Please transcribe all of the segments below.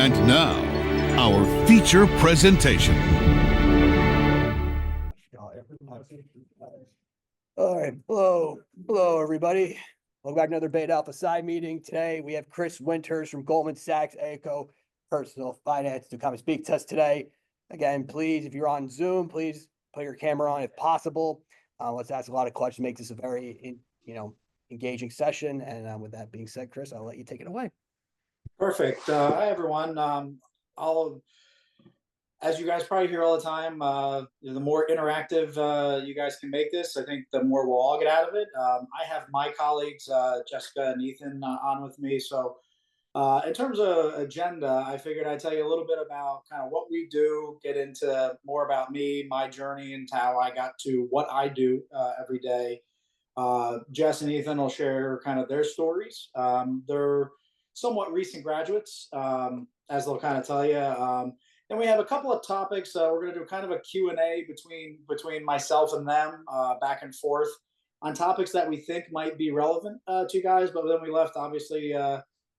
And now, our feature presentation. All right, hello, everybody. Welcome back to another Beta Alpha Psi meeting. Today, we have Chris Winters from Goldman Sachs, ACO Personal Finance to come and speak to us today. Again, please, if you're on Zoom, please put your camera on if possible. Let's ask a lot of questions, make this a very, engaging session. And with that being said, Chris, I'll let you take it away. Perfect. Hi, everyone. As you guys probably hear all the time, the more interactive you guys can make this, I think the more we'll all get out of it. I have my colleagues, Jessica and Ethan, on with me. So in terms of agenda, I figured I'd tell you a little bit about kind of what we do, get into more about me, my journey, and how I got to what I do every day. Jess and Ethan will share kind of their stories. They're somewhat recent graduates, as they'll kind of tell you. And we have a couple of topics. We're going to do kind of a Q&A between myself and them, back and forth on topics that we think might be relevant to you guys. But then we left, obviously,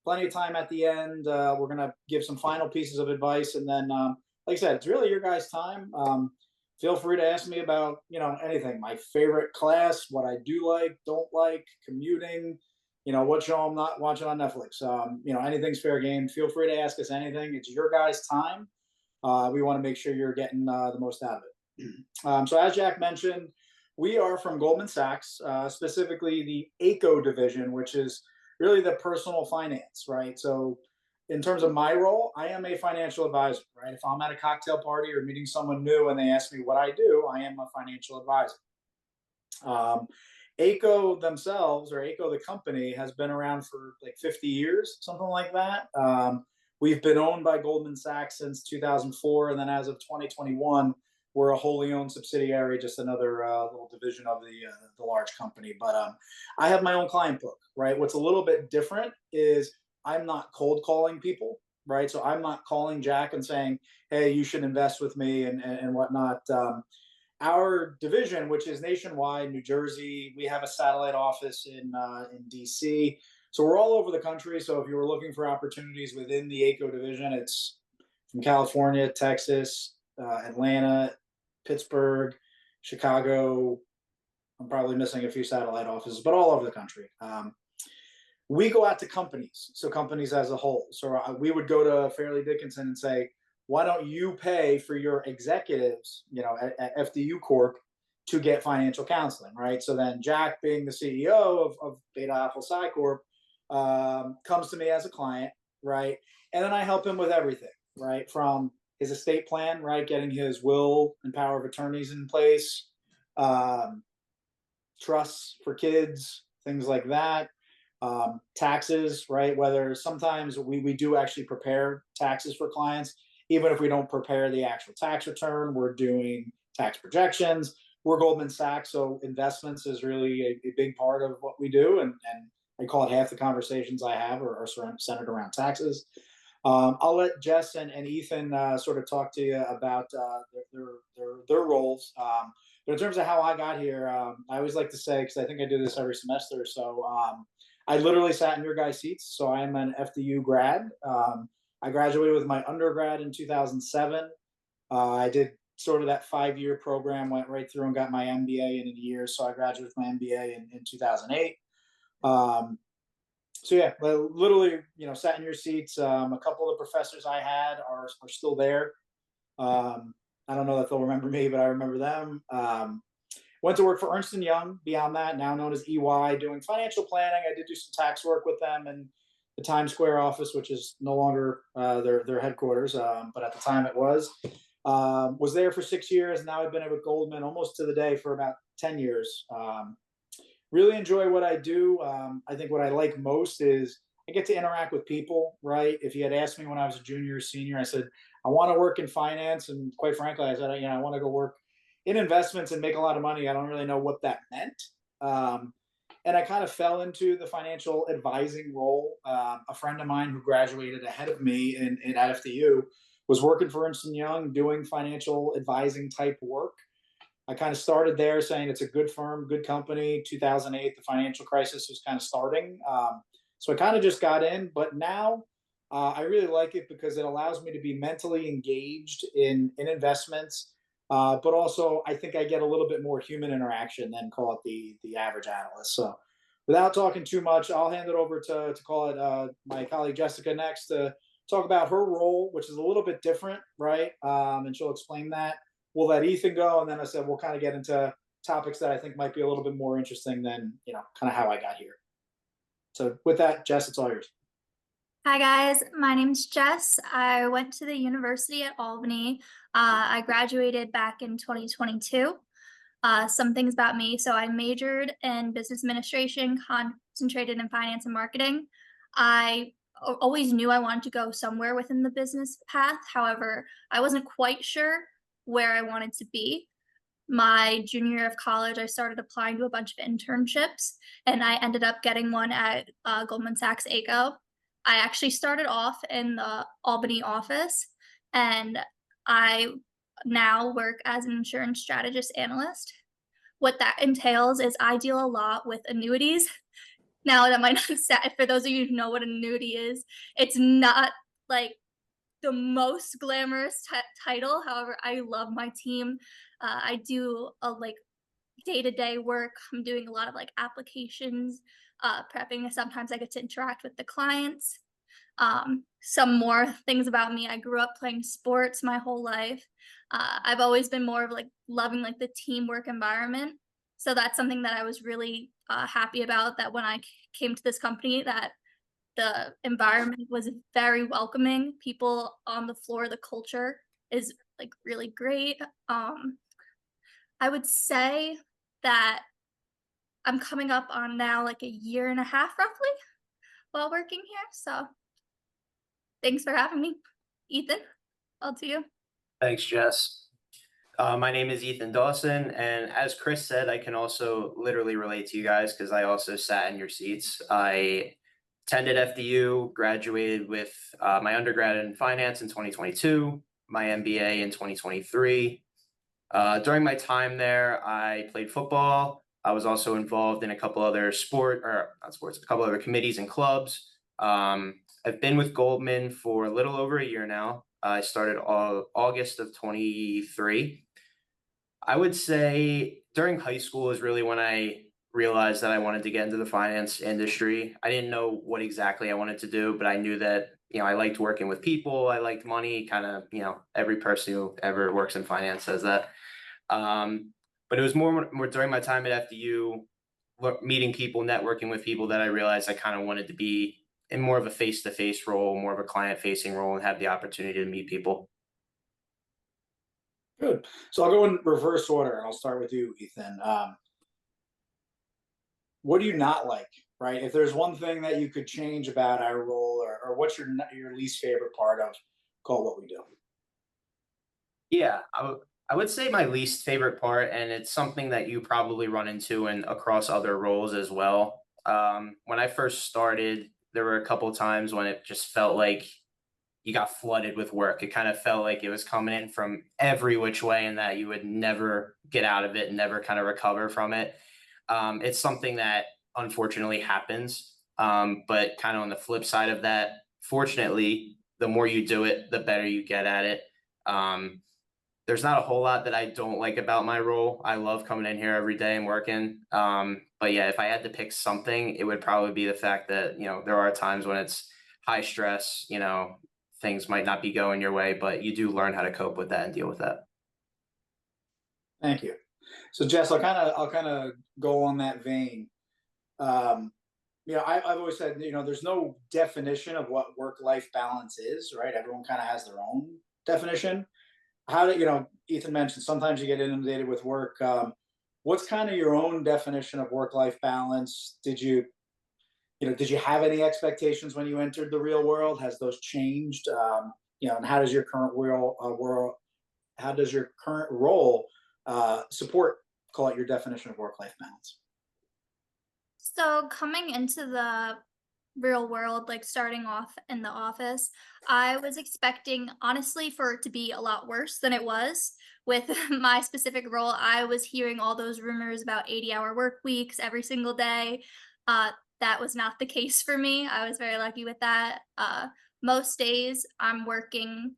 plenty of time at the end. We're going to give some final pieces of advice. And then, like I said, it's really your guys' time. Feel free to ask me about, anything. My favorite class, what I do like, don't like, commuting, what show I'm not watching on Netflix. Anything's fair game. Feel free to ask us anything. It's your guys' time. We want to make sure you're getting the most out of it. So as Jack mentioned, we are from Goldman Sachs, specifically the ACO division, which is really the personal finance, right? So in terms of my role, I am a financial advisor, right? If I'm at a cocktail party or meeting someone new and they ask me what I do, I am a financial advisor. ACO themselves, or ACO the company, has been around for like 50 years, something like that. We've been owned by Goldman Sachs since 2004, and then as of 2021, we're a wholly owned subsidiary, just another little division of the large company. But I have my own client book, right? What's a little bit different is I'm not cold calling people, right? So I'm not calling Jack and saying, hey, you should invest with me and whatnot. Our division, which is nationwide, New Jersey, we have a satellite office in DC. So we're all over the country. So if you were looking for opportunities within the ACO division, it's from California, Texas, Atlanta, Pittsburgh, Chicago. I'm probably missing a few satellite offices, but all over the country. We go out to companies, so companies as a whole. So we would go to Fairleigh Dickinson and say, why don't you pay for your executives, at FDU Corp to get financial counseling, right? So then Jack, being the CEO of Beta Alpha Psi Corp, comes to me as a client, right? And then I help him with everything, right? From his estate plan, right? Getting his will and power of attorneys in place, trusts for kids, things like that. Taxes, right? Whether sometimes we do actually prepare taxes for clients, even if we don't prepare the actual tax return, we're doing tax projections. We're Goldman Sachs, so investments is really a big part of what we do, and I call it half the conversations I have are centered around taxes. I'll let Jess and Ethan sort of talk to you about their roles. But in terms of how I got here, I always like to say, because I think I do this every semester or so, I literally sat in your guys' seats. So I'm an FDU grad. I graduated with my undergrad in 2007. I did sort of that 5-year program, went right through and got my MBA in a year. So I graduated with my MBA in 2008. So yeah, literally, sat in your seats. A couple of the professors I had are still there. I don't know that they'll remember me, but I remember them. Went to work for Ernst & Young, beyond that, now known as EY, doing financial planning. I did do some tax work with them in the Times Square office, which is no longer their headquarters, but at the time it was. Was there for 6 years. Now I've been with Goldman almost to the day for about 10 years. Really enjoy what I do. I think what I like most is I get to interact with people, right? If you had asked me when I was a junior or senior, I said, I want to work in finance. And quite frankly, I said, I want to go work in investments and make a lot of money. I don't really know what that meant. And I kind of fell into the financial advising role. A friend of mine who graduated ahead of me at FDU was working for Ernst & Young doing financial advising type work. I kind of started there saying it's a good firm, good company. 2008, the financial crisis was kind of starting. So I kind of just got in. But now I really like it because it allows me to be mentally engaged in investments, but also I think I get a little bit more human interaction than call it the average analyst. So, without talking too much, I'll hand it over to call it my colleague Jessica next to talk about her role, which is a little bit different, right? And she'll explain that. We'll let Ethan go, and then I said we'll kind of get into topics that I think might be a little bit more interesting than kind of how I got here. So, with that, Jess, it's all yours. Hi guys, my name's Jess. I went to the University at Albany. I graduated back in 2022. Some things about me. So I majored in business administration, concentrated in finance and marketing. I always knew I wanted to go somewhere within the business path. However, I wasn't quite sure where I wanted to be. My junior year of college, I started applying to a bunch of internships, and I ended up getting one at Goldman Sachs ACO. I actually started off in the Albany office, and I now work as an insurance strategist analyst. What that entails is I deal a lot with annuities. Now, that might not sound, for those of you who know what an annuity is, it's not like the most glamorous title. However, I love my team. I do a like day-to-day work. I'm doing a lot of like applications, prepping. Sometimes I get to interact with the clients. Some more things about me: I grew up playing sports my whole life. I've always been more of like loving like the teamwork environment. So that's something that I was really happy about, that when I came to this company, that the environment was very welcoming. People on the floor, the culture is like really great. I would say that I'm coming up on now like a year and a half roughly while working here. So thanks for having me. Ethan, all to you. Thanks, Jess. My name is Ethan Dawson, and as Chris said, I can also literally relate to you guys because I also sat in your seats. I attended FDU, graduated with my undergrad in finance in 2022, my MBA in 2023. During my time there, I played football. I was also involved in a couple other a couple other committees and clubs. I've been with Goldman for a little over a year now. I started August of 23. I would say during high school is really when I realized that I wanted to get into the finance industry. I didn't know what exactly I wanted to do, but I knew that, I liked working with people. I liked money, kind of, every person who ever works in finance says that. But it was more during my time at FDU, meeting people, networking with people, that I realized I kind of wanted to be in more of a face-to-face role, more of a client-facing role, and have the opportunity to meet people. Good. So I'll go in reverse order, and I'll start with you, Ethan. What do you not like, right? If there's one thing that you could change about our role, or what's your least favorite part of call what we do? Yeah, I would say my least favorite part, and it's something that you probably run into and across other roles as well. When I first started, there were a couple of times when it just felt like you got flooded with work. It kind of felt like it was coming in from every which way, and that you would never get out of it and never kind of recover from it. It's something that unfortunately happens. But kind of on the flip side of that, fortunately, the more you do it, the better you get at it. There's not a whole lot that I don't like about my role. I love coming in here every day and working. But yeah, if I had to pick something, it would probably be the fact that, there are times when it's high stress, things might not be going your way, but you do learn how to cope with that and deal with that. Thank you. So Jess, I'll kind of go on that vein. I've always said, there's no definition of what work-life balance is, right? Everyone kind of has their own definition. How do Ethan mentioned sometimes you get inundated with work. What's kind of your own definition of work-life balance? Did you have any expectations when you entered the real world? Has those changed? And how does your current role support, call it, your definition of work-life balance? So coming into the real world, like starting off in the office, I was expecting, honestly, for it to be a lot worse than it was. With my specific role, I was hearing all those rumors about 80-hour work weeks every single day. That was not the case for me. I was very lucky with that. most days I'm working,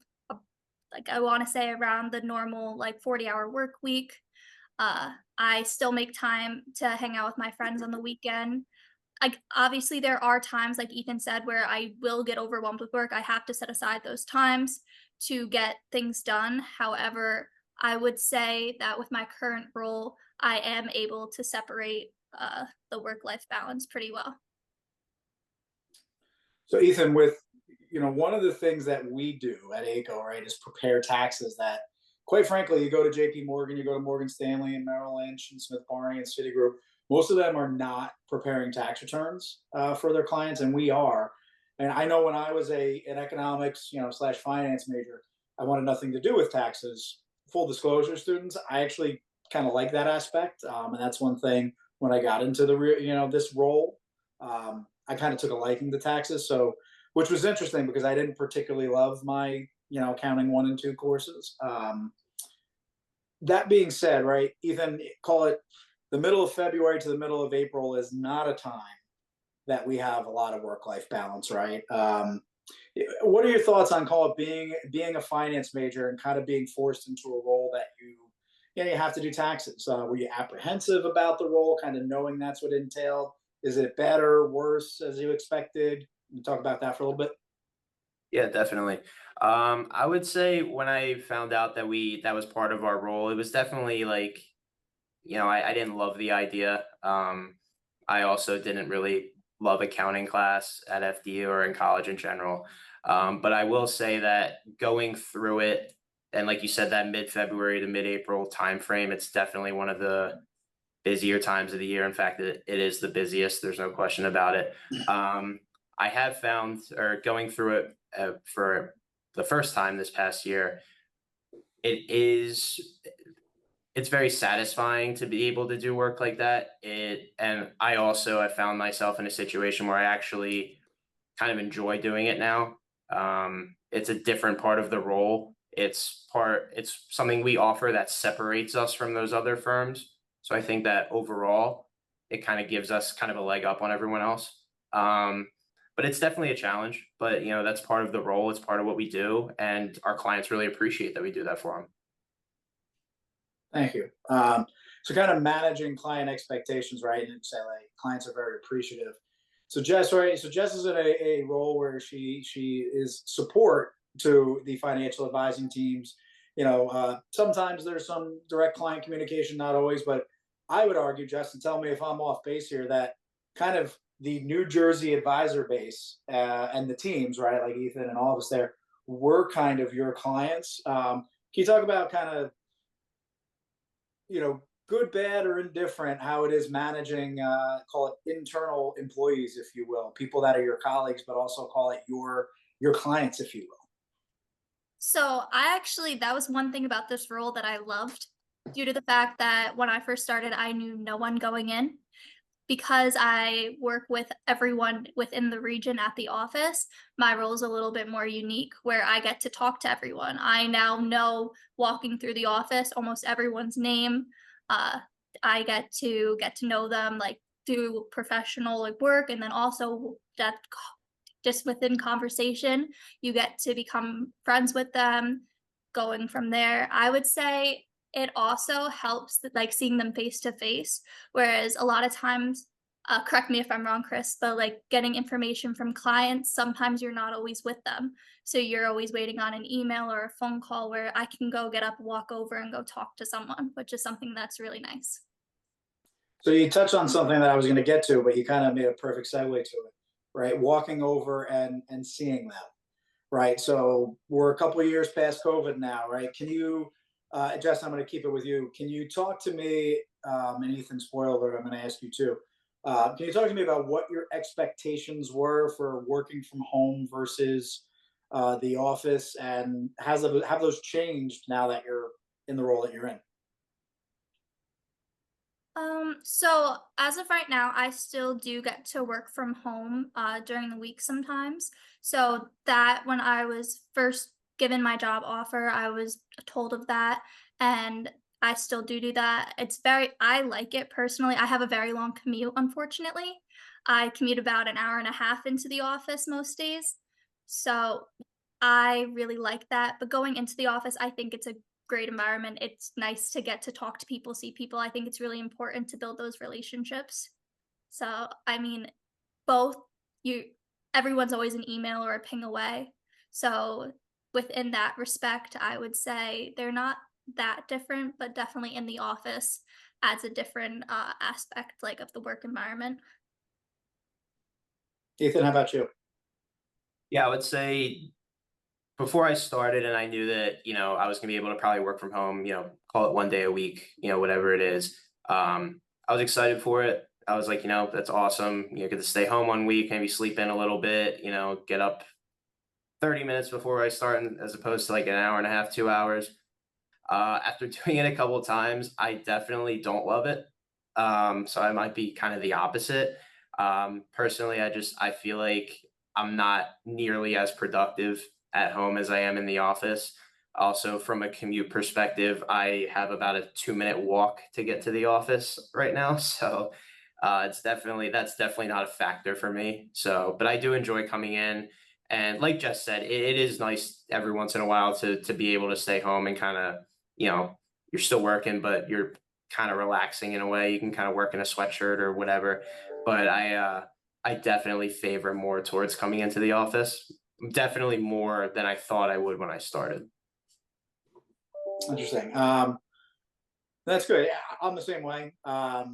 like I want to say around the normal like 40-hour work week. I still make time to hang out with my friends on the weekend. Like obviously there are times like Ethan said where I will get overwhelmed with work. I have to set aside those times to get things done. However, I would say that with my current role, I am able to separate the work-life balance pretty well. So Ethan, with one of the things that we do at ACO, right, is prepare taxes that, quite frankly, you go to JP Morgan, you go to Morgan Stanley and Merrill Lynch and Smith Barney and Citigroup, most of them are not preparing tax returns for their clients, and we are. And I know when I was an economics, slash finance major, I wanted nothing to do with taxes. Full disclosure, students, I actually kind of like that aspect, and that's one thing when I got into this role. I kind of took a liking to taxes, so which was interesting because I didn't particularly love my accounting 1 and 2 courses. That being said, right, Ethan, call it the middle of February to the middle of April is not a time that we have a lot of work-life balance, right? What are your thoughts on call it being a finance major and kind of being forced into a role that you have to do taxes? Were you apprehensive about the role, kind of knowing that's what it entailed? Is it better, worse, as you expected? Can you talk about that for a little bit? Yeah, definitely. I would say when I found out that was part of our role, it was definitely like, I didn't love the idea. I also didn't really love accounting class at FDU or in college in general. But I will say that going through it, and like you said, that mid-February to mid-April timeframe, it's definitely one of the busier times of the year. In fact, it is the busiest. There's no question about it. I have found, or going through it for the first time this past year, it's very satisfying to be able to do work like that. And I also have found myself in a situation where I actually kind of enjoy doing it now. It's a different part of the role. It's something we offer that separates us from those other firms. So I think that overall, it kind of gives us kind of a leg up on everyone else. But it's definitely a challenge. But that's part of the role. It's part of what we do, and our clients really appreciate that we do that for them. Thank you. So kind of managing client expectations, right? And say like clients are very appreciative. So Jess, right? So Jess is in a role where she is support to the financial advising teams. Sometimes there's some direct client communication, not always, but I would argue, Jess, and tell me if I'm off base here, that kind of the New Jersey advisor base and the teams, right? Like Ethan and all of us there, we're kind of your clients. Can you talk about kind of good, bad, or indifferent, how it is managing, call it internal employees, if you will, people that are your colleagues, but also call it your clients, if you will. So that was one thing about this role that I loved, due to the fact that when I first started, I knew no one going in. Because I work with everyone within the region at the office, my role is a little bit more unique where I get to talk to everyone. I now know, walking through the office, almost everyone's name. I get to know them like through professional like work, and then also that just within conversation, you get to become friends with them. Going from there, I would say it also helps like seeing them face to face, whereas a lot of times, correct me if I'm wrong, Chris, but like getting information from clients, sometimes you're not always with them, so you're always waiting on an email or a phone call where I can go get up, walk over, and go talk to someone, which is something that's really nice. So you touched on something that I was going to get to, but you kind of made a perfect segue to it, right? Walking over and seeing them, right? So we're a couple of years past COVID now, right? Can you Jess, I'm going to keep it with you. Can you talk to me, and Ethan, spoiler, I'm going to ask you too. Can you talk to me about what your expectations were for working from home versus the office, and have those changed now that you're in the role that you're in? So as of right now, I still do get to work from home during the week sometimes. So that when I was first given my job offer, I was told of that, and I still do that. I like it personally. I have a very long commute, unfortunately. I commute about an hour and a half into the office most days. So I really like that. But going into the office, I think it's a great environment. It's nice to get to talk to people, see people. I think it's really important to build those relationships. So, I mean, both you everyone's always an email or a ping away. So, within that respect, I would say they're not that different, but definitely in the office adds a different aspect like of the work environment. Ethan, how about you? Yeah, I would say before I started and I knew that, I was gonna be able to probably work from home, call it 1 day a week, whatever it is. I was excited for it. I was like, that's awesome. Get to stay home 1 week, maybe sleep in a little bit, get up 30 minutes before I start as opposed to like an hour and a half, 2 hours. After doing it a couple of times, I definitely don't love it. So I might be kind of the opposite. Personally, I feel like I'm not nearly as productive at home as I am in the office. Also, from a commute perspective, I have about a 2-minute walk to get to the office right now. So that's definitely not a factor for me. So, but I do enjoy coming in. And like Jess said, it is nice every once in a while to be able to stay home and kind of, you're still working, but you're kind of relaxing in a way. You can kind of work in a sweatshirt or whatever. But I definitely favor more towards coming into the office. Definitely more than I thought I would when I started. Interesting. That's good. Yeah, I'm the same way. I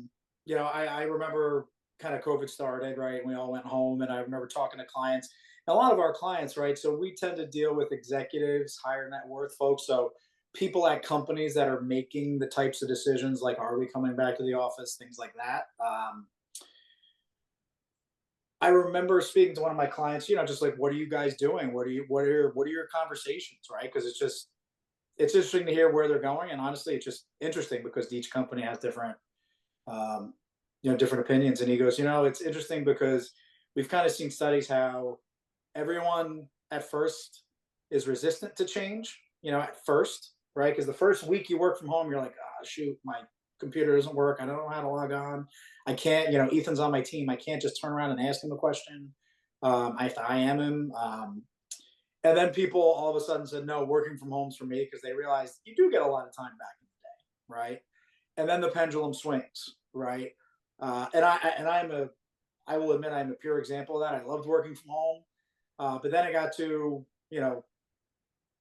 remember kind of COVID started, right? We all went home, and I remember talking to clients. A lot of our clients, right? So we tend to deal with executives, higher net worth folks. So people at companies that are making the types of decisions, like are we coming back to the office, things like that. I remember speaking to one of my clients, just like, what are you guys doing? What are your conversations, right? Because it's interesting to hear where they're going, and honestly, it's just interesting because each company has different, um, different opinions. And he goes, it's interesting because we've kind of seen studies how everyone at first is resistant to change, at first, right? Because the first week you work from home, you're like, ah, shoot, my computer doesn't work. I don't know how to log on. I can't, Ethan's on my team. I can't just turn around and ask him a question. I have to IM him. And then people all of a sudden said, no, working from home's for me, because they realized you do get a lot of time back in the day, right? And then the pendulum swings, right? I will admit I'm a pure example of that. I loved working from home. But then I got to,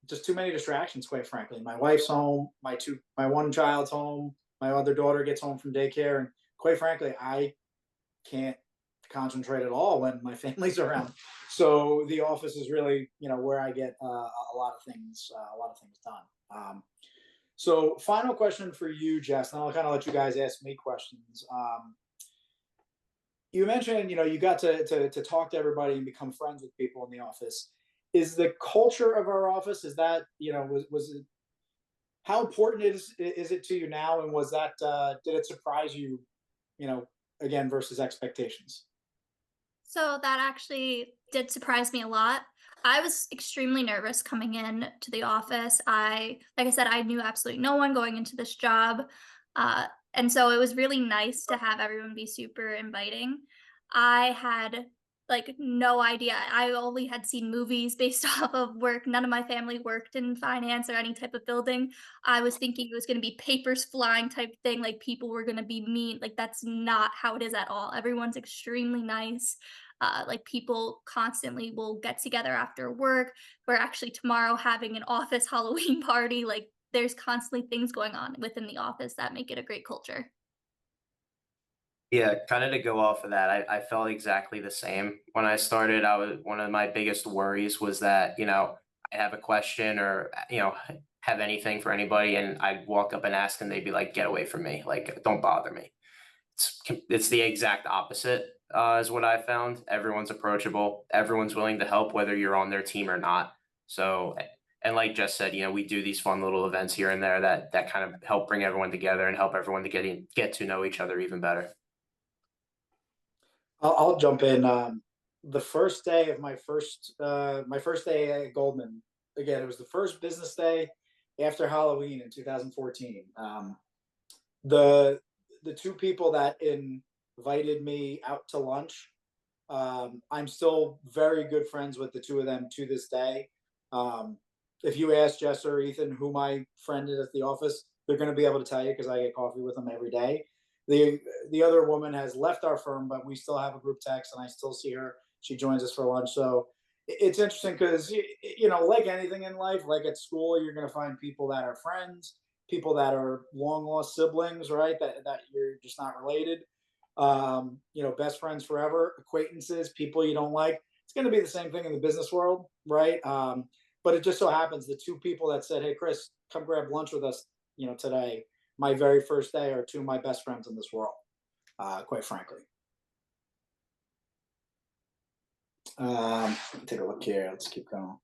just too many distractions, quite frankly. My wife's home, my one child's home, my other daughter gets home from daycare, and quite frankly, I can't concentrate at all when my family's around. So the office is really, where I get a lot of things, done. So final question for you, Jess, and I'll kind of let you guys ask me questions. You mentioned, you got to talk to everybody and become friends with people in the office. Is the culture of our office, is that, was it, how important is it to you now? And was that, did it surprise you, again, versus expectations? So that actually did surprise me a lot. I was extremely nervous coming in to the office. Like I said, I knew absolutely no one going into this job. And so it was really nice to have everyone be super inviting. I had like no idea. I only had seen movies based off of work. None of my family worked in finance or any type of building. I was thinking it was going to be papers flying type thing, like people were going to be mean. Like that's not how it is at all. Everyone's extremely nice. Like people constantly will get together after work. We're actually tomorrow having an office Halloween party. Like there's constantly things going on within the office that make it a great culture. Yeah, kind of to go off of that, I felt exactly the same when I started. I was one of my biggest worries was that, I have a question or, have anything for anybody, and I'd walk up and ask, and they'd be like, "Get away from me! Like, don't bother me." It's the exact opposite, is what I found. Everyone's approachable. Everyone's willing to help, whether you're on their team or not. So, and like Jess said, we do these fun little events here and there that kind of help bring everyone together and help everyone to get to know each other even better. I'll jump in. The first day of my first day at Goldman, again, it was the first business day after Halloween in 2014. The two people that invited me out to lunch, I'm still very good friends with the two of them to this day. If you ask Jess or Ethan who my friend is at the office, they're going to be able to tell you because I get coffee with them every day. The other woman has left our firm, but we still have a group text, and I still see her. She joins us for lunch. So it's interesting because, you know, like anything in life, like at school, you're going to find people that are friends, people that are long lost siblings, right? That you're just not related. You know, best friends forever, acquaintances, people you don't like. It's going to be the same thing in the business world, right? But it just so happens the two people that said, "Hey, Chris, come grab lunch with us," you know, today, my very first day, are two of my best friends in this world, quite frankly. Let me take a look here. Let's keep going.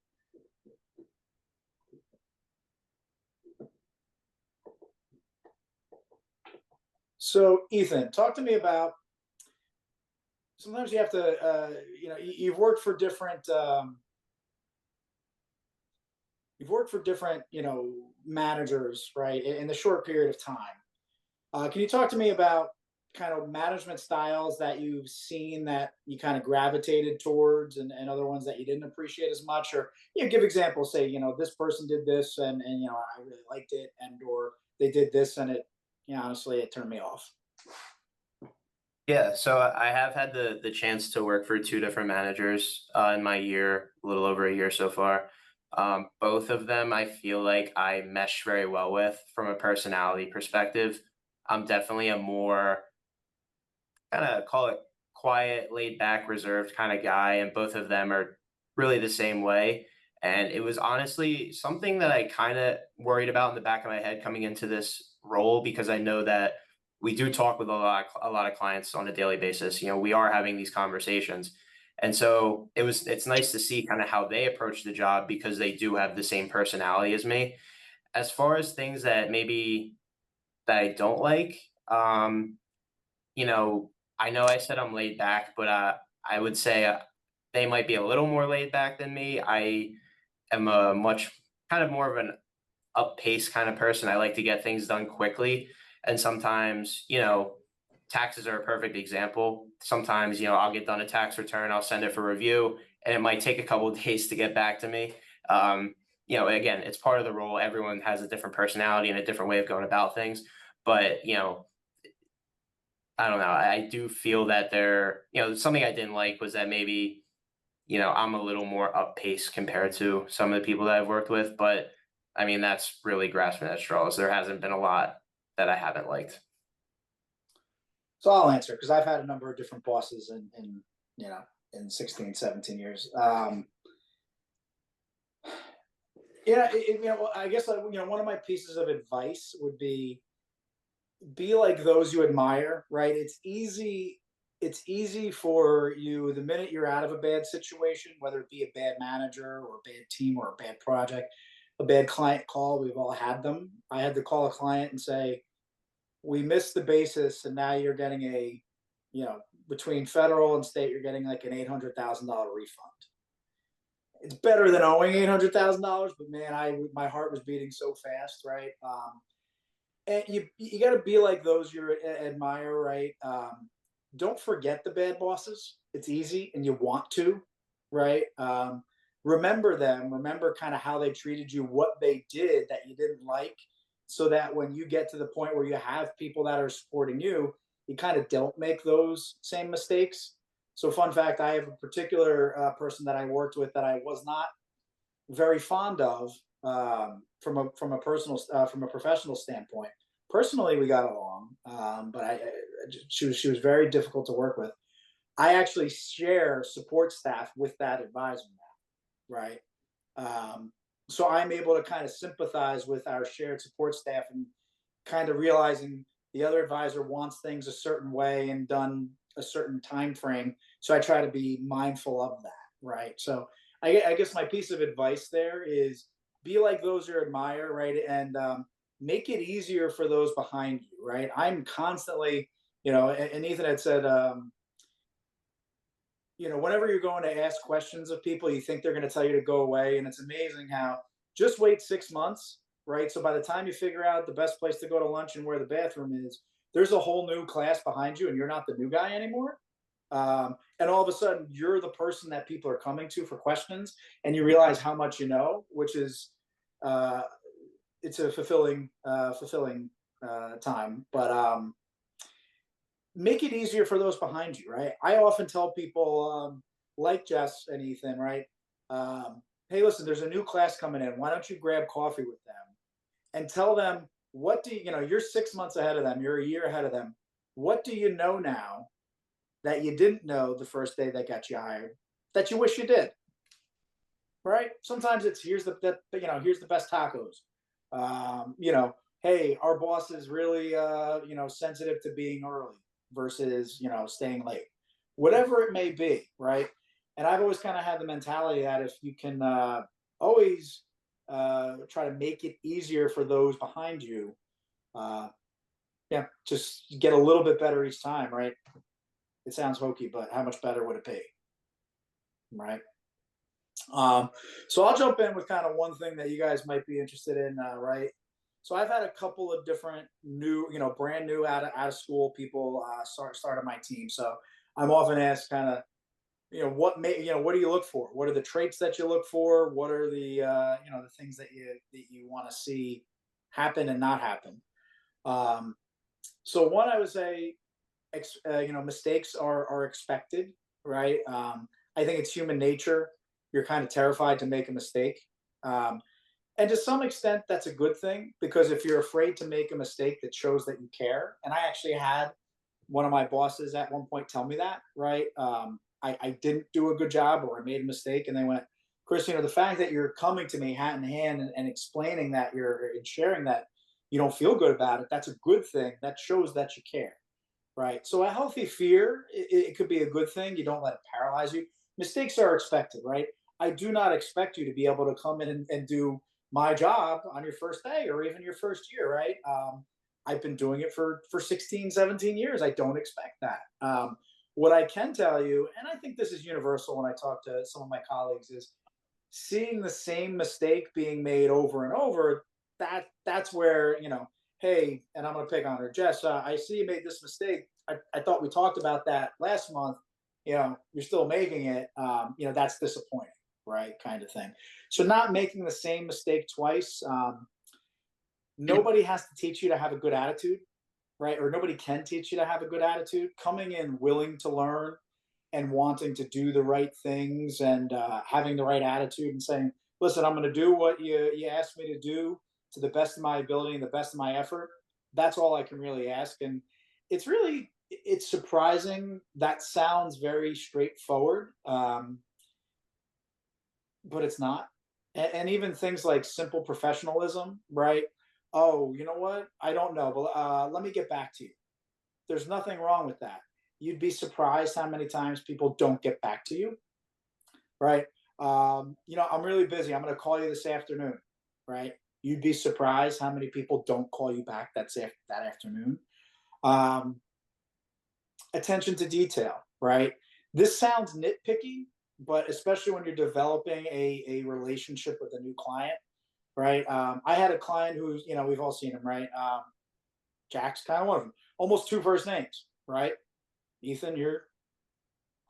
So, Ethan, talk to me about. Sometimes you have to, you know, you've worked for different, you know, managers, right, in a short period of time. Can you talk to me about kind of management styles that you've seen that you kind of gravitated towards, and other ones that you didn't appreciate as much, or, you know, give examples, say, you know, this person did this, and you know, I really liked it, and or they did this and it, you know, honestly, it turned me off. Yeah, so I have had the chance to work for two different managers in my year, a little over a year so far. Both of them I feel like I mesh very well with from a personality perspective. I'm definitely a more kind of call it quiet, laid back, reserved kind of guy, and both of them are really the same way. And it was honestly something that I kind of worried about in the back of my head coming into this role because I know that we do talk with a lot of clients on a daily basis. You know, we are having these conversations. And so it's nice to see kind of how they approach the job because they do have the same personality as me. As far as things that maybe that I don't like, you know I said I'm laid back, but I would say they might be a little more laid back than me. I am a much kind of more of an up pace kind of person. I like to get things done quickly. And sometimes, you know, taxes are a perfect example. Sometimes, you know, I'll get done a tax return, I'll send it for review, and it might take a couple of days to get back to me. You know, again, it's part of the role. Everyone has a different personality and a different way of going about things. But, you know, I don't know. I do feel that you know, something I didn't like was that maybe, you know, I'm a little more up pace compared to some of the people that I've worked with. But I mean, that's really grasping at straws. There hasn't been a lot that I haven't liked. So I'll answer because I've had a number of different bosses in you know, in 16, 17 years. Yeah, you know, I guess, like, you know, one of my pieces of advice would be like those you admire, right? It's easy for you the minute you're out of a bad situation, whether it be a bad manager or a bad team or a bad project, a bad client call. We've all had them. I had to call a client and say, we missed the basis, and now you're getting a, you know, between federal and state, you're getting like an $800,000 refund. It's better than owing $800,000, but man, my heart was beating so fast, right? And you got to be like those you admire, right? Don't forget the bad bosses. It's easy, and you want to, right? Remember them. Remember kind of how they treated you, what they did that you didn't like, so that when you get to the point where you have people that are supporting you, you kind of don't make those same mistakes. So, fun fact: I have a particular person that I worked with that I was not very fond of, from a personal from a professional standpoint. Personally, we got along, but she was very difficult to work with. I actually share support staff with that advisor now, right? So I'm able to kind of sympathize with our shared support staff and kind of realizing the other advisor wants things a certain way and done a certain time frame. So I try to be mindful of that, right? So I guess my piece of advice there is be like those you admire, right? And make it easier for those behind you, right? I'm constantly, you know, and Ethan had said, you know, whenever you're going to ask questions of people, you think they're going to tell you to go away. And it's amazing how just wait 6 months, right? So by the time you figure out the best place to go to lunch and where the bathroom is, there's a whole new class behind you and you're not the new guy anymore. And all of a sudden you're the person that people are coming to for questions, and you realize how much you know, which is it's a fulfilling time. But make it easier for those behind you, right? I often tell people, like Jess and Ethan, right? Hey, listen, there's a new class coming in. Why don't you grab coffee with them and tell them, what do you know, you're 6 months ahead of them, you're a year ahead of them. What do you know now that you didn't know the first day they got you hired that you wish you did? Right? Sometimes it's here's the here's the best tacos. Hey, our boss is really sensitive to being early versus staying late. Whatever it may be, right? And I've always kind of had the mentality that if you can always try to make it easier for those behind you, just get a little bit better each time, right? It sounds hokey, but how much better would it be, right? So I'll jump in with kind of one thing that you guys might be interested in, right? So I've had a couple of different new, brand new out of school people start on my team. So I'm often asked kind of, what do you look for? What are the traits that you look for? What are the the things that you want to see happen and not happen? So one, I would say, mistakes are expected, right? I think it's human nature. You're kind of terrified to make a mistake. And to some extent, that's a good thing, because if you're afraid to make a mistake, that shows that you care. And I actually had one of my bosses at one point tell me that, right? I didn't do a good job, or I made a mistake, and they went, Chris, the fact that you're coming to me hat in hand and explaining that and sharing that you don't feel good about it, that's a good thing. That shows that you care, right? So a healthy fear, it could be a good thing. You don't let it paralyze you. Mistakes are expected, right? I do not expect you to be able to come in and do my job on your first day or even your first year, right? I've been doing it for 16, 17 years. I don't expect that. What I can tell you, and I think this is universal when I talk to some of my colleagues, is seeing the same mistake being made over and over. That's where, hey, and I'm going to pick on her, Jess, I see you made this mistake. I thought we talked about that last month. You're still making it. That's disappointing, right? Kind of thing. So not making the same mistake twice. Nobody has to teach you to have a good attitude, right? Or nobody can teach you to have a good attitude. Coming in willing to learn and wanting to do the right things, and having the right attitude and saying, listen, I'm going to do what you asked me to do to the best of my ability and the best of my effort. That's all I can really ask. And it's surprising. That sounds very straightforward, but it's not. And even things like simple professionalism, right? Oh, you know what? I don't know, but let me get back to you. There's nothing wrong with that. You'd be surprised how many times people don't get back to you, right? I'm really busy. I'm going to call you this afternoon, right? You'd be surprised how many people don't call you back that afternoon. Attention to detail, right? This sounds nitpicky, but especially when you're developing a relationship with a new client, right? I had a client who's, we've all seen him, right? Jack's kind of one of them. Almost two first names, right? Ethan, you're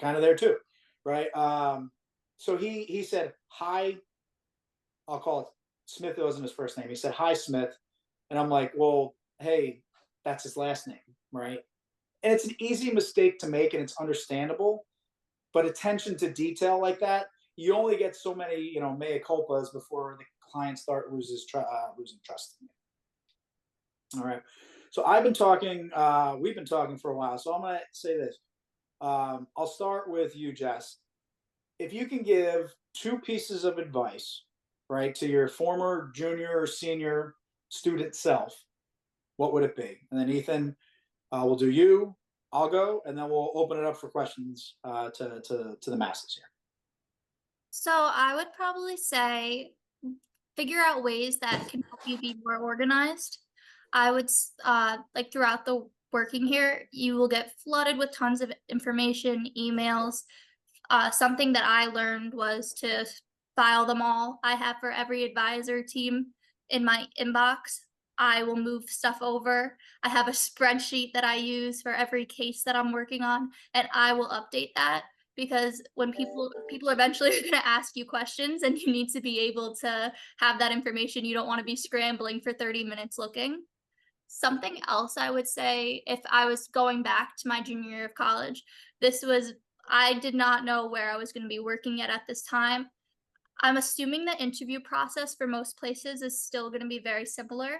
kind of there too, right? So he said, hi, I'll call it Smith. It wasn't his first name. He said, hi, Smith. And I'm like, well, hey, that's his last name, right? And it's an easy mistake to make, and it's understandable. But attention to detail like that, you only get so many, mea culpas before the client losing trust in you. All right. So we've been talking for a while. So I'm going to say this. I'll start with you, Jess. If you can give two pieces of advice, right, to your former junior or senior student self, what would it be? And then Ethan, we'll do you, I'll go, and then we'll open it up for questions to the masses here. So I would probably say figure out ways that can help you be more organized. I would like throughout the working here, you will get flooded with tons of information, emails. Something that I learned was to file them all. I have for every advisor team in my inbox. I will move stuff over. I have a spreadsheet that I use for every case that I'm working on, and I will update that because when people eventually are going to ask you questions and you need to be able to have that information. You don't want to be scrambling for 30 minutes looking. Something else I would say, if I was going back to my junior year of college, this was I did not know where I was going to be working at this time. I'm assuming the interview process for most places is still going to be very similar.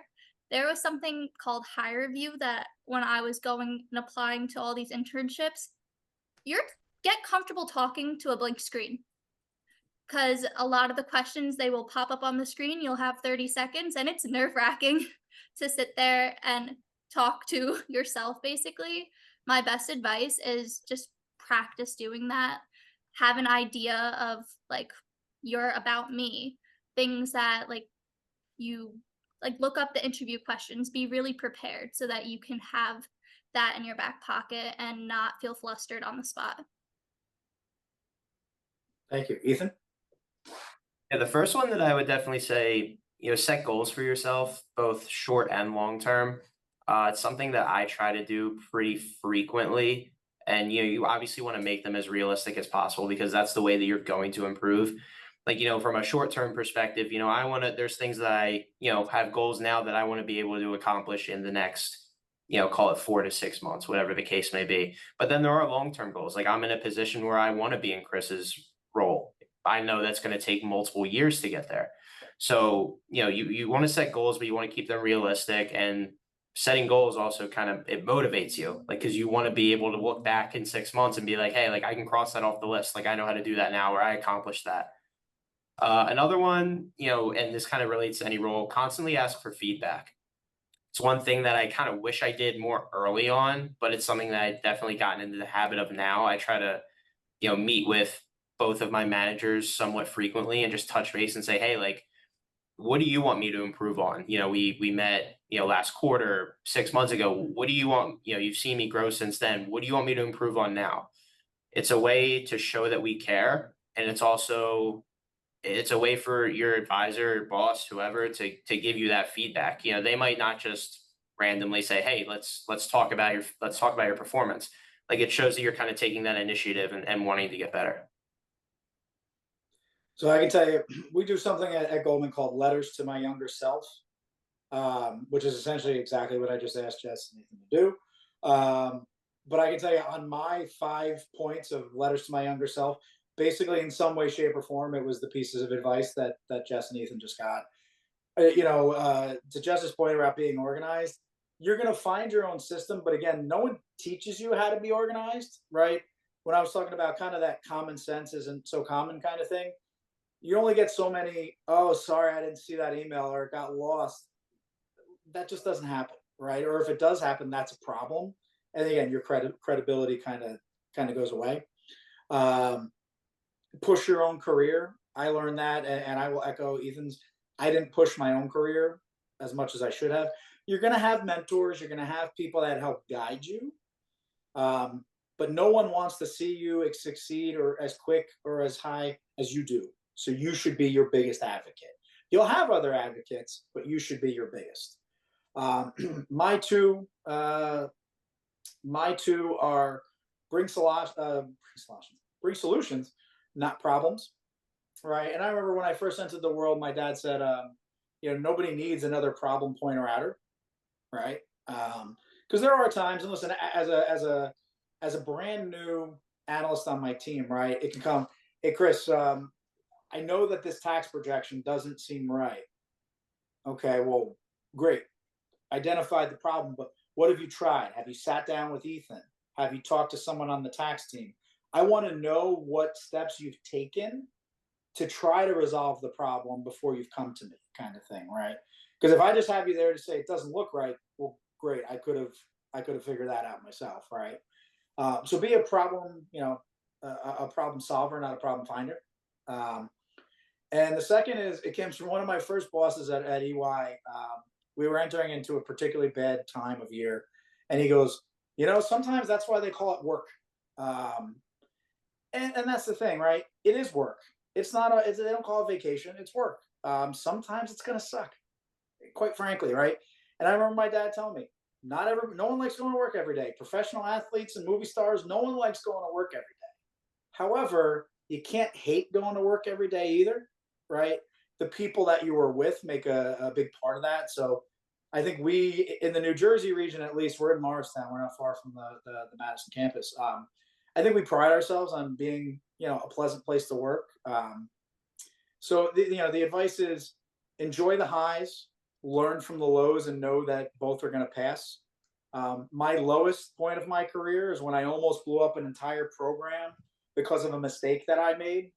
There was something called high review that when I was going and applying to all these internships, you're get comfortable talking to a blank screen because a lot of the questions they will pop up on the screen. You'll have 30 seconds, and it's nerve wracking to sit there and talk to yourself, basically. My best advice is just practice doing that. Have an idea of like your about me, things that you look up the interview questions, be really prepared so that you can have that in your back pocket and not feel flustered on the spot. Thank you. Ethan? Yeah, the first one that I would definitely say, set goals for yourself, both short and long term. It's something that I try to do pretty frequently. And you obviously want to make them as realistic as possible because that's the way that you're going to improve. Like, from a short term perspective, there's things that I, have goals now that I want to be able to accomplish in the next, call it 4 to 6 months, whatever the case may be. But then there are long term goals. Like I'm in a position where I want to be in Chris's role. I know that's going to take multiple years to get there. So, you want to set goals, but you want to keep them realistic, and setting goals also it motivates you, like, cause you want to be able to look back in 6 months and be like, hey, like I can cross that off the list. Like I know how to do that now, or I accomplished that. Another one, and this kind of relates to any role, constantly ask for feedback. It's one thing that I kind of wish I did more early on, but it's something that I've definitely gotten into the habit of now. I try to, meet with both of my managers somewhat frequently and just touch base and say, hey, like, what do you want me to improve on? We met, last quarter, 6 months ago. What do you want? You've seen me grow since then. What do you want me to improve on now? It's a way to show that we care. And it's a way for your advisor, boss, whoever to give you that feedback. They might not just randomly say, hey, let's talk about your performance. Like it shows that you're kind of taking that initiative and wanting to get better. So I can tell you, we do something at Goldman called Letters to My Younger Self, which is essentially exactly what I just asked Jess and Nathan to do. But I can tell you on my 5 points of Letters to My Younger Self, basically in some way, shape, or form, it was the pieces of advice that Jess and Ethan just got. To Jess's point about being organized, you're going to find your own system, but again, no one teaches you how to be organized, right? When I was talking about kind of that common sense isn't so common kind of thing, you only get so many, oh, sorry, I didn't see that email or it got lost. That just doesn't happen, right? Or if it does happen, that's a problem. And again, your credibility kind of goes away. Push your own career. I learned that, and I will echo Ethan's. I didn't push my own career as much as I should have. You're going to have mentors. You're going to have people that help guide you. But no one wants to see you succeed or as quick or as high as you do. So you should be your biggest advocate. You'll have other advocates, but you should be your biggest. My two are bring solutions, not problems, right? And I remember when I first entered the world, my dad said, nobody needs another problem pointer outer, right? Because there are times, and listen, as a brand new analyst on my team, right, it can come, hey, Chris, I know that this tax projection doesn't seem right. Okay, well, great. Identified the problem, but what have you tried? Have you sat down with Ethan? Have you talked to someone on the tax team? I want to know what steps you've taken to try to resolve the problem before you've come to me, kind of thing, right? Because if I just have you there to say it doesn't look right, well, great. I could have figured that out myself, right? So be a problem, a problem solver, not a problem finder. And the second is, it comes from one of my first bosses at EY. We were entering into a particularly bad time of year, and he goes, sometimes that's why they call it work. And that's the thing, right? It is work. It's not they don't call it vacation. It's work. Sometimes it's going to suck, quite frankly, right? And I remember my dad telling me, no one likes going to work every day. Professional athletes and movie stars, no one likes going to work every day. However, you can't hate going to work every day either, right? The people that you were with make a big part of that. So I think we, in the New Jersey region, at least, we're in Morristown. We're not far from the Madison campus. I think we pride ourselves on being, a pleasant place to work. So the advice is enjoy the highs, learn from the lows, and know that both are going to pass. My lowest point of my career is when I almost blew up an entire program because of a mistake that I made.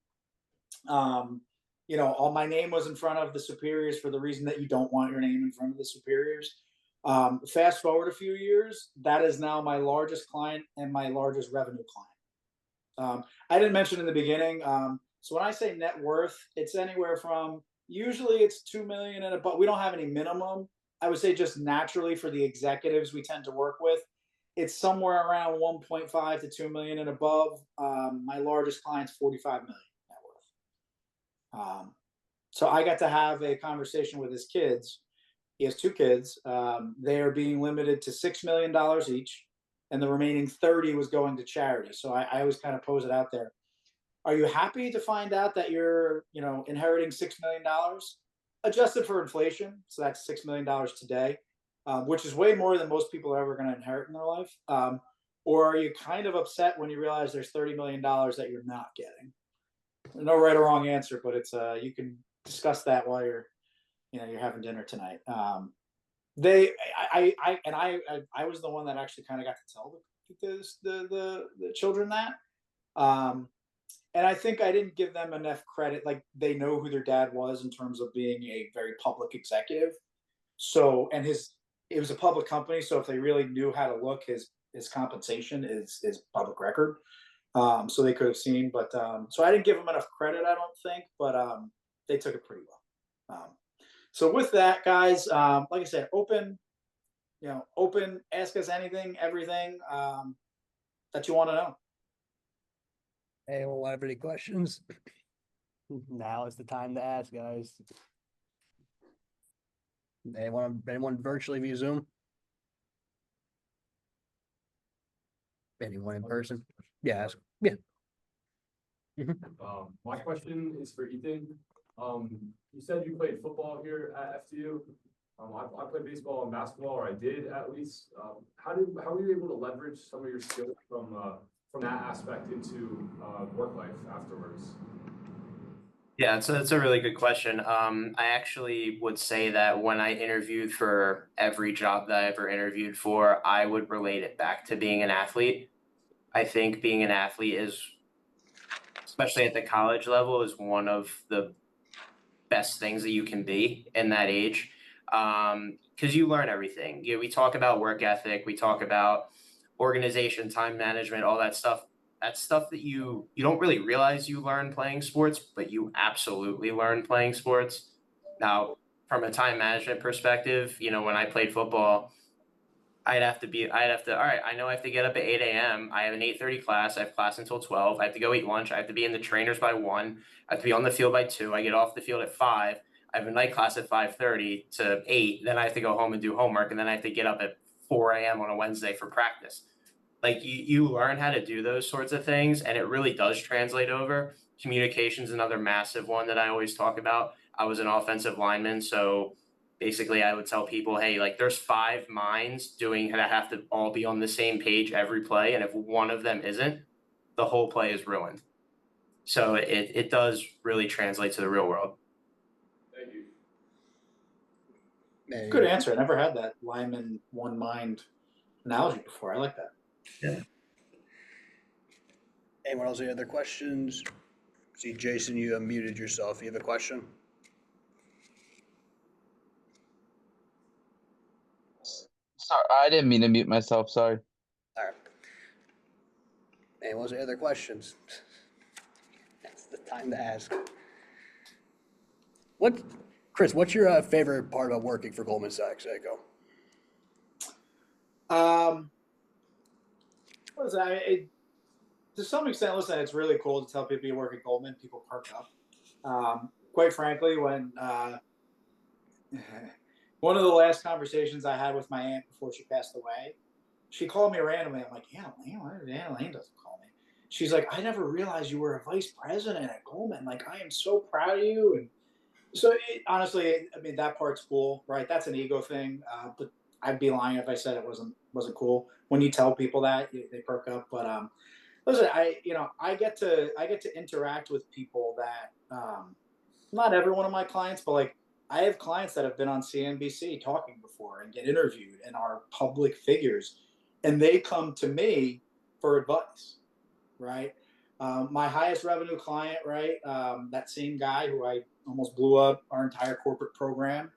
All my name was in front of the superiors for the reason that you don't want your name in front of the superiors. Fast forward a few years, that is now my largest client and my largest revenue client. I didn't mention in the beginning. So when I say net worth, it's anywhere from, usually it's 2 million and above. We don't have any minimum. I would say just naturally for the executives we tend to work with, it's somewhere around 1.5 to 2 million and above. My largest client's 45 million net worth. So I got to have a conversation with his kids. He has 2 kids. They are being limited to $6 million each, and the remaining 30 was going to charity. So I always kind of pose it out there. Are you happy to find out that you're, inheriting $6 million adjusted for inflation? So that's $6 million today, which is way more than most people are ever going to inherit in their life. Or are you kind of upset when you realize there's $30 million that you're not getting? No right or wrong answer, but it's you can discuss that while you're having dinner tonight. I was the one that actually kind of got to tell the children that. And I think I didn't give them enough credit. Like, they know who their dad was in terms of being a very public executive. So, and it was a public company. So if they really knew how to look, his compensation is public record. So they could have seen, but so I didn't give them enough credit, I don't think, but they took it pretty well. So with that, guys, like I said, open, ask us anything, everything that you want to know. Anyone have any questions? Now is the time to ask, guys. Anyone virtually via Zoom? Anyone in person? Yeah, ask. Yeah. My question is for Ethan. You said you played football here at FDU. I played baseball and basketball, or I did at least. How were you able to leverage some of your skills from that aspect into work life afterwards? Yeah, that's a really good question. I actually would say that when I interviewed for every job that I ever interviewed for, I would relate it back to being an athlete. I think being an athlete is, especially at the college level, is one of the best things that you can be in that age. Because you learn everything. We talk about work ethic, we talk about organization, time management, all that stuff. That's stuff that you don't really realize you learn playing sports, but you absolutely learn playing sports. Now, from a time management perspective, when I played football, all right, I know I have to get up at 8 a.m. I have an 8:30 class. I have class until 12. I have to go eat lunch. I have to be in the trainers by 1. I have to be on the field by 2. I get off the field at 5. I have a night class at 5:30 to 8. Then I have to go home and do homework. And then I have to get up at 4 a.m. on a Wednesday for practice. Like, you learn how to do those sorts of things, and it really does translate over. Communication is another massive one that I always talk about. I was an offensive lineman, so basically I would tell people, hey, like, there's 5 minds that have to all be on the same page every play, and if one of them isn't, the whole play is ruined. So it does really translate to the real world. Thank you. Good answer. I never had that lineman one mind analogy before. I like that. Yeah. Anyone else any other questions? See, Jason, you unmuted yourself. You have a question? Sorry, I didn't mean to mute myself. Sorry. All right. Anyone else any other questions? That's the time to ask. Chris, what's your favorite part about working for Goldman Sachs, Echo? What is that? To some extent, listen, it's really cool to tell people you work at Goldman. People perk up. Quite frankly, when One of the last conversations I had with my aunt before she passed away, she called me randomly. I'm like, Anna Lane, why did Anna Lane doesn't call me? She's like, I never realized you were a vice president at Goldman. Like, I am so proud of you. And so honestly, I mean, that part's cool, right? That's an ego thing. But I'd be lying if I said it wasn't cool. When you tell people that, they perk up. But listen, I get to interact with people that not every one of my clients, but like I have clients that have been on CNBC talking before and get interviewed and are public figures, and they come to me for advice, right? My highest revenue client, right? That same guy who I almost blew up our entire corporate program.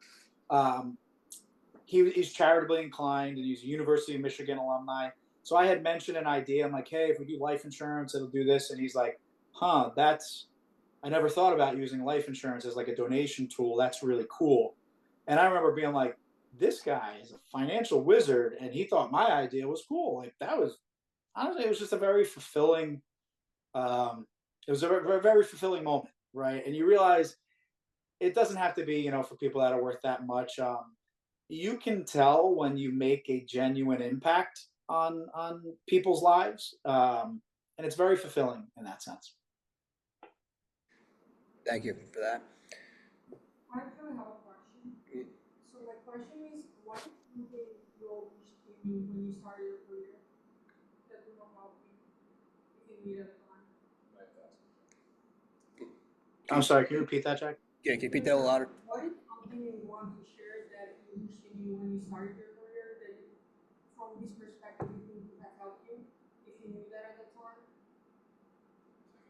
Um, he's charitably inclined and he's a University of Michigan alumni. So I had mentioned an idea. I'm like, hey, if we do life insurance, it'll do this. And he's like, huh, I never thought about using life insurance as like a donation tool. That's really cool. And I remember being like, this guy is a financial wizard and he thought my idea was cool. Like that was, honestly, it was just a very fulfilling, it was a very, very fulfilling moment. Right. And you realize it doesn't have to be, for people that are worth that much. You can tell when you make a genuine impact on people's lives, and it's very fulfilling in that sense. Thank you for that. I actually have a question. So my question is, what do you know when you started your career that will not help you if you need a plan? I'm sorry, can you repeat that, Jack? Yeah, can you repeat that a little louder? What is something you want to share that you knew when you started your career that from this perspective you think would have helped you if you knew that at the time?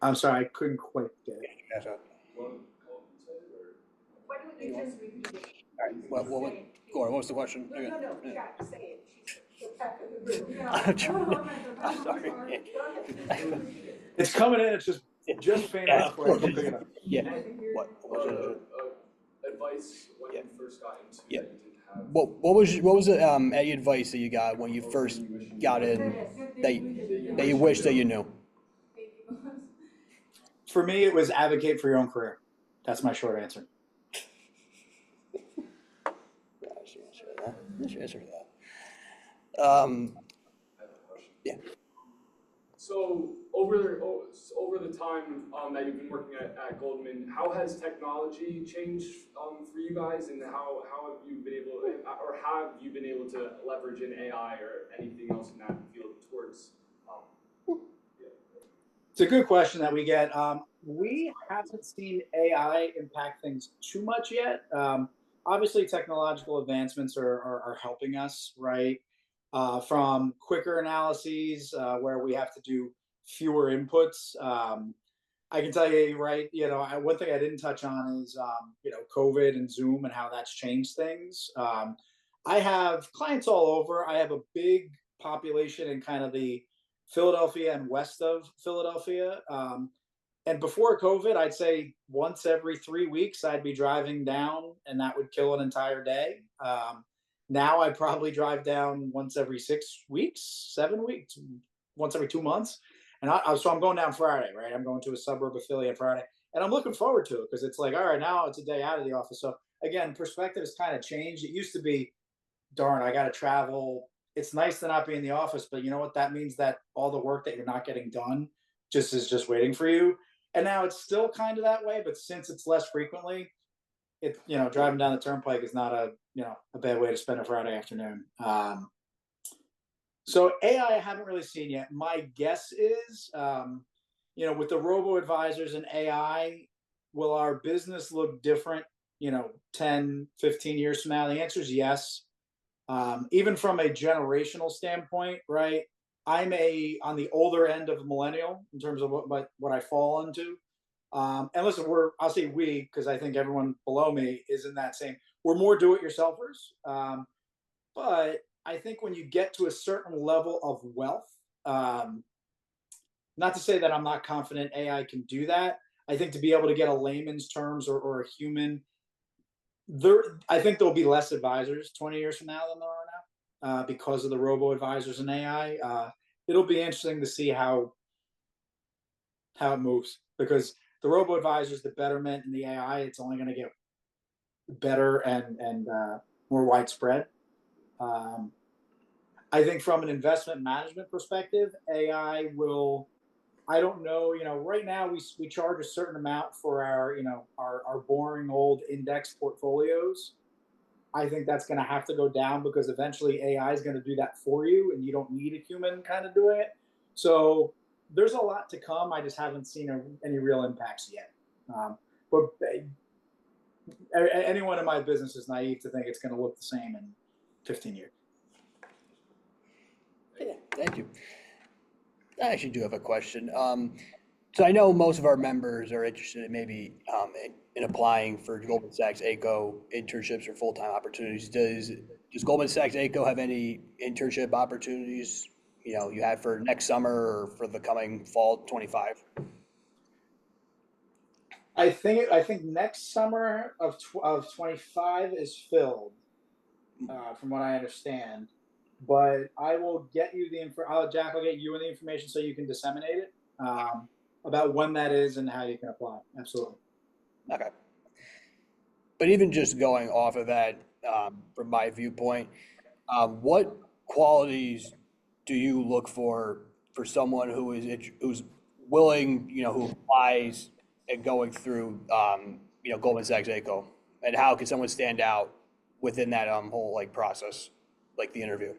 I'm sorry, I couldn't quite get it. Yes, sir. Why don't you just repeat it? What, Gordon, what was the question? No, Jack, say it. She's the back of the room. I'm sorry. It's coming in. It's just faint enough where I can pick it up. Yeah. What was it? Advice when you first got into Yeah. that you didn't have. What was any advice that you got when you first got in that you wish that you knew? For me, it was advocate for your own career. That's my short answer. Answer that. Yeah. So over the time that you've been working at Goldman, how has technology changed for you guys, and how have you been able to leverage in AI or anything else in that field towards? It's a good question that we get. We haven't seen AI impact things too much yet. Obviously, technological advancements are helping us, right? From quicker analyses where we have to do fewer inputs. I can tell you, right? One thing I didn't touch on is, COVID and Zoom and how that's changed things. I have clients all over. I have a big population in kind of the Philadelphia and west of Philadelphia. And before COVID, I'd say once every 3 weeks, I'd be driving down, and that would kill an entire day. Now I probably drive down once every 6 weeks, 7 weeks, once every 2 months. And so I'm going down Friday, right? I'm going to a suburb affiliate Friday, and I'm looking forward to it because it's like, all right, now it's a day out of the office. So again, perspective has kind of changed. It used to be, darn, I got to travel. It's nice to not be in the office, but you know what? That means that all the work that you're not getting done is just waiting for you. And now it's still kind of that way, but since it's less frequently, driving down the turnpike is not a bad way to spend a Friday afternoon. So AI, I haven't really seen yet. My guess is, with the robo advisors and AI, will our business look different, 10, 15 years from now? The answer is yes. Even from a generational standpoint, right? I'm on the older end of millennial in terms of what I fall into. And listen, I'll say we, because I think everyone below me is in that same, we're more do-it-yourselfers. But I think when you get to a certain level of wealth, not to say that I'm not confident AI can do that. I think to be able to get a layman's terms or a human, I think there'll be less advisors 20 years from now than there are now because of the robo advisors and AI. It'll be interesting to see how it moves, because the robo advisors, the betterment, and the AI, it's only going to get better and more widespread. I think from an investment management perspective, AI will, I don't know, right now we charge a certain amount for our boring old index portfolios. I think that's going to have to go down because eventually AI is going to do that for you and you don't need a human kind of doing it. So there's a lot to come. I just haven't seen any real impacts yet. But anyone in my business is naive to think it's going to look the same in 15 years. Yeah, thank you. I actually do have a question. So I know most of our members are interested in maybe in applying for Goldman Sachs ACO internships or full-time opportunities. Does Goldman Sachs ACO have any internship opportunities, you have for next summer or for the coming fall 25? I think next summer of 25 is filled, from what I understand. But I will get you the info. Jack, I'll get you the information so you can disseminate it about when that is and how you can apply. Absolutely. Okay. But even just going off of that, from my viewpoint, what qualities do you look for someone who's willing, who applies and going through, Goldman Sachs ACO, and how can someone stand out within that whole process, like the interview?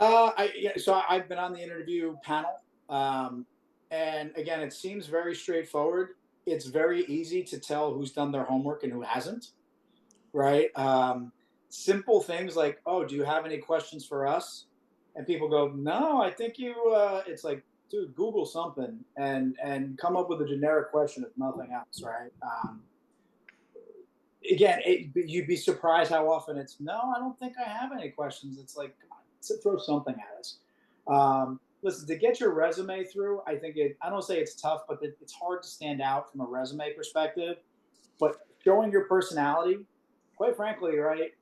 So I've been on the interview panel, and again, it seems very straightforward. It's very easy to tell who's done their homework and who hasn't, right? Simple things like, "Oh, do you have any questions for us?" And people go, "No, I think you." It's like, dude, Google something and come up with a generic question if nothing else, right? Again, you'd be surprised how often it's, "No, I don't think I have any questions." It's like, come on, throw something at us. Listen, to get your resume through, I think I don't say it's tough, but it's hard to stand out from a resume perspective. But showing your personality, quite frankly, right?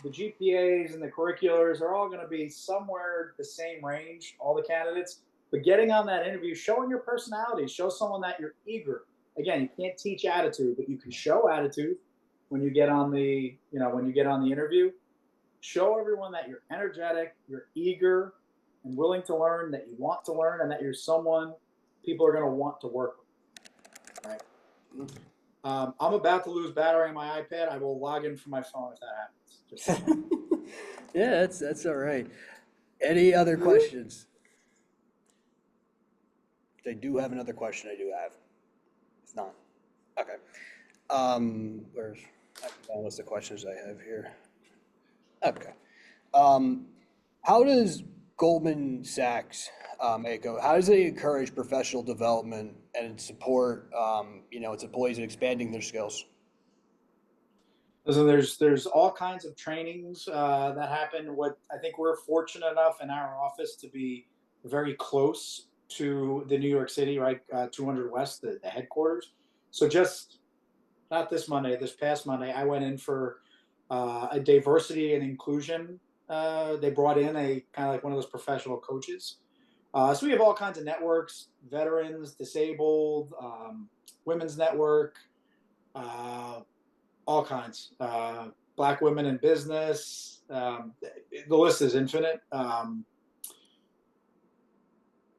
The GPAs and the curriculars are all going to be somewhere the same range, all the candidates. But getting on that interview, showing your personality, show someone that you're eager. Again, you can't teach attitude, but you can show attitude when you get on the interview. Show everyone that you're energetic, you're eager and willing to learn, that you want to learn, and that you're someone people are going to want to work with. Right? I'm about to lose battery on my iPad. I will log in from my phone if that happens. Just Yeah, that's all right. Any other questions? If I do have another question, I do have. It's not. Okay. Where's a list of questions I have here? Okay. How does Goldman Sachs ACO, how does it encourage professional development and support its employees in expanding their skills? Listen, there's all kinds of trainings that happen. What I think we're fortunate enough in our office to be very close to the New York City, right, 200 West, the headquarters. So just not this Monday, this past Monday, I went in for a diversity and inclusion. They brought in a kind of like one of those professional coaches. So we have all kinds of networks: veterans, disabled, women's network, all kinds. Black women in business. The list is infinite.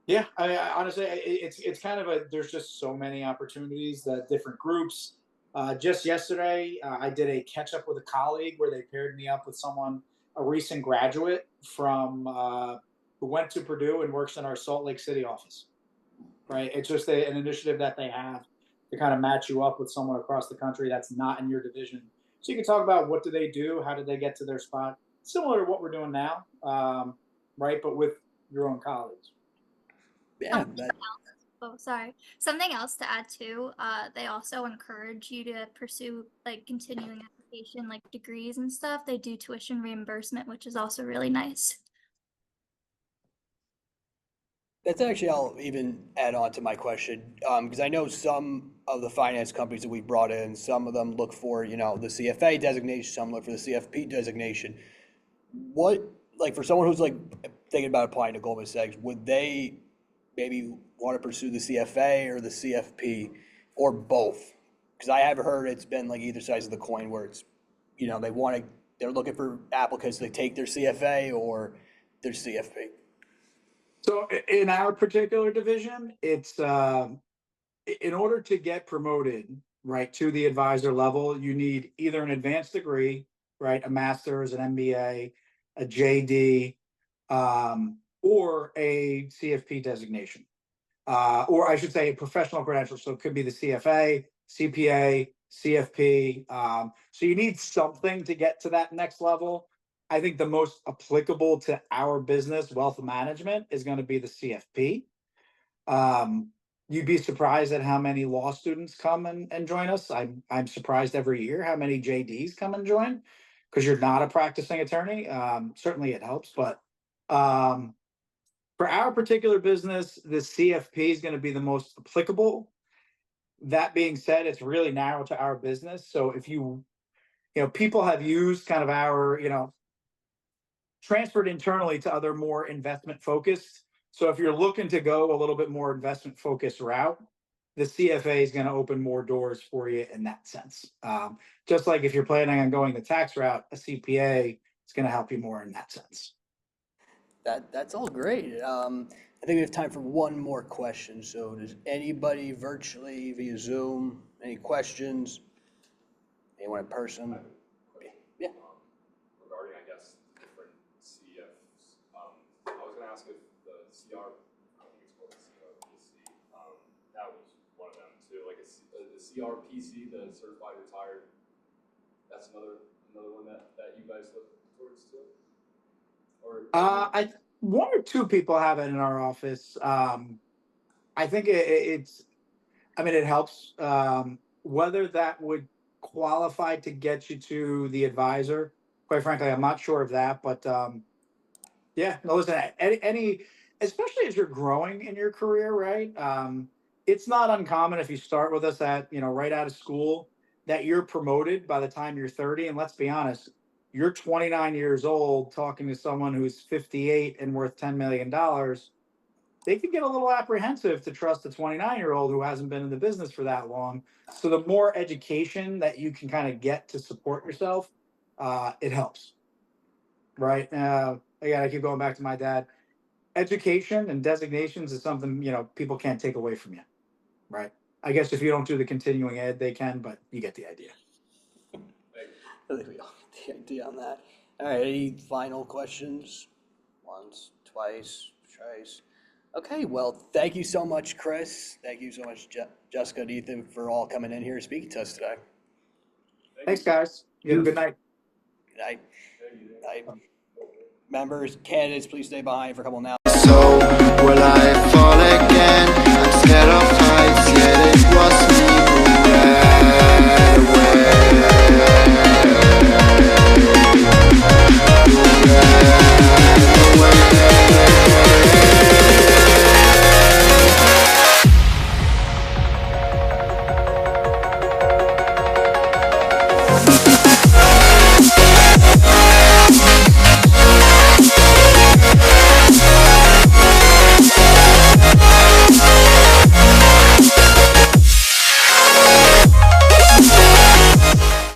Yeah, I honestly, it's kind of there's just so many opportunities that different groups. Just yesterday, I did a catch up with a colleague where they paired me up with someone, a recent graduate from who went to Purdue and works in our Salt Lake City office. Right, it's just an initiative that they have to kind of match you up with someone across the country that's not in your division. So you can talk about what do they do, how did they get to their spot, similar to what we're doing now, right? But with your own colleagues. Yeah. Oh, sorry. Something else to add too, they also encourage you to pursue continuing education, like degrees and stuff. They do tuition reimbursement, which is also really nice. That's actually, I'll even add on to my question, because I know some of the finance companies that we brought in, some of them look for, the CFA designation, some look for the CFP designation. What, for someone who's thinking about applying to Goldman Sachs, would they maybe want to pursue the CFA or the CFP or both? Because I have heard it's been either side of the coin where it's you know, they're looking for applicants to take their CFA or their CFP? So in our particular division, it's in order to get promoted, right, to the advisor level, you need either an advanced degree, right, a master's, an MBA, a JD, or a CFP designation, or I should say a professional credential. So it could be the CFA, CPA, CFP. So you need something to get to that next level. I think the most applicable to our business, wealth management, is going to be the CFP. You'd be surprised at how many law students come and join us. I'm surprised every year how many JDs come and join, because you're not a practicing attorney. Certainly it helps, but for our particular business, the CFP is going to be the most applicable. That being said, it's really narrow to our business. So if you know, people have used kind of our, you know, transferred internally to other more investment focused. So if you're looking to go a little bit more investment focused route, the CFA is going to open more doors for you in that sense. Just like if you're planning on going the tax route, a CPA is going to help you more in that sense. That's all great. I think we have time for one more question. So does anybody virtually via Zoom, any questions? Anyone in person? Yeah. Regarding, I guess, different CFs, I was gonna ask if the CR, I think it's called the CRPC, that was one of them too, like the CRPC, the certified retired, that's another one that you guys look towards too? Or One or two people have it in our office. I think it's, I mean, it helps. Whether that would qualify to get you to the advisor, quite frankly, I'm not sure of that. But yeah, no, listen, any, especially as you're growing in your career, right? It's not uncommon if you start with us at, you know, right out of school, that you're promoted by the time you're 30. And let's be honest, you're 29 years old talking to someone who's 58 and worth $10 million. They can get a little apprehensive to trust a 29-year-old who hasn't been in the business for that long. So the more education that you can kind of get to support yourself, it helps. Right. Again, I keep going back to my dad. Education and designations is something, you know, people can't take away from you. Right. I guess if you don't do the continuing ed, they can, but you get the idea. I think we all get the idea on that. All right, any final questions? Once, twice, thrice. Okay, well, thank you so much, Chris. Thank you so much, Jessica and Ethan, for all coming in here speaking to us today. Thanks, guys. You have a good night. Good night. Night. Members, candidates, please stay behind for a couple now.